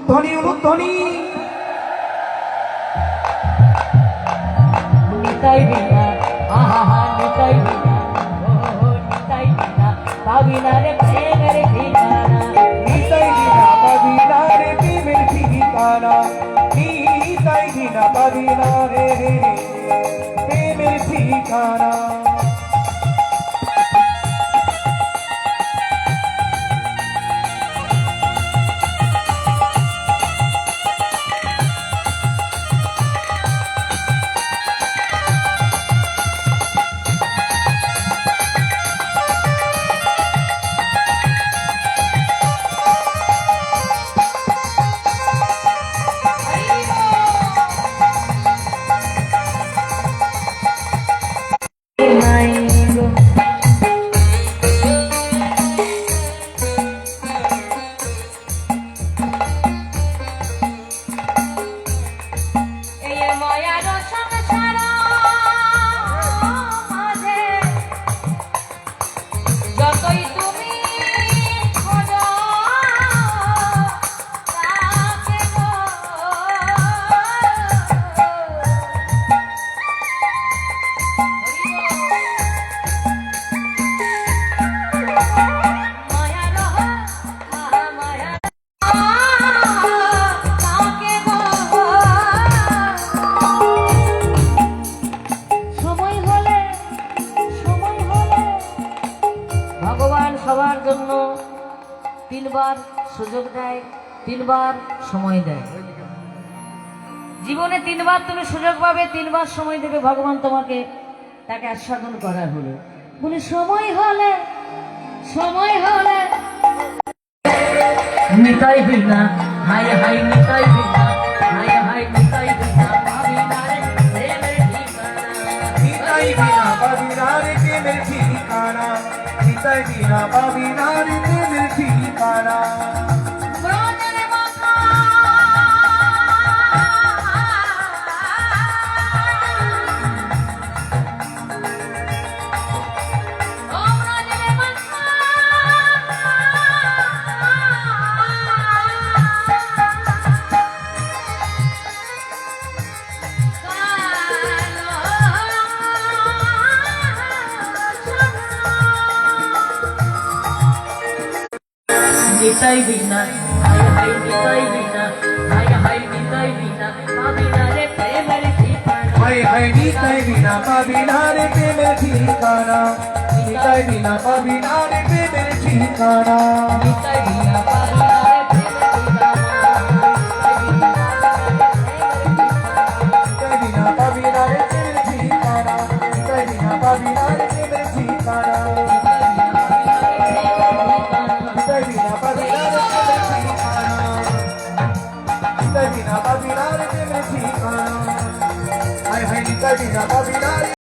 উলুধ্বনি উলুধ্বনি। নিতাই বিনা আহা হা নিতাই বিনা ও নিতাই বিনা পাবিনা রে প্রেমের ঠিকানা। নিতাই বিনা পাবি না রে প্রেমের ঠিকানা, নিতাই বিনা পাবি না রে প্রেমের ঠিকানা। নাই গো এই মায়ার সংসার মাঝে যতই তুমি খোঁজো তাকে গো ভগবান সবার জন্য তিনবার সুযোগ দেয়, তিনবার সময় দেয়। জীবনে তিনবার তুমি সুযোগ পাবে, তিনবার সময় দেবে ভগবান তোমাকে, তাকে আস্বাদন করার হলো। বলে সময় হলে নিতাই বিনা হাই হাই নিতাই বিনা হাই হাই নিতাই বিনা পাবি না রে প্রেমের ঠিকানা। নিতাই বিনা পাবি না রে প্রেমের ঠিকানা, নিতাই বিনা পাবি না রে প্রেমের ঠিকানা। ব্রজের মাথা ও ব্রজের মাথা নিতাই বিনা হাই হাই নিতাই বিনা হাই হাই নিতাই বিনা পাবি না রে প্রেমের ঠিকানা। হাই হাই নিতাই বিনা পাবি না রে প্রেমের ঠিকানা, নিতাই বিনা পাবি না রে প্রেমের ঠিকানা। নিতাই বিনা পাবি না রে প্রেমের ঠিকানা। নিতাই বিনা পাবি না রে প্রেমের ঠিকানা, নিতাই বিনা পাবি না রে প্রেমের ঠিকানা, নিতাই বিনা পাবি না রে প্রেমের ঠিকানা, নিতাই বিনা পাবি না রে প্রেমের ঠিকানা। হাই হাই নিতাই বিনা পাবি না রে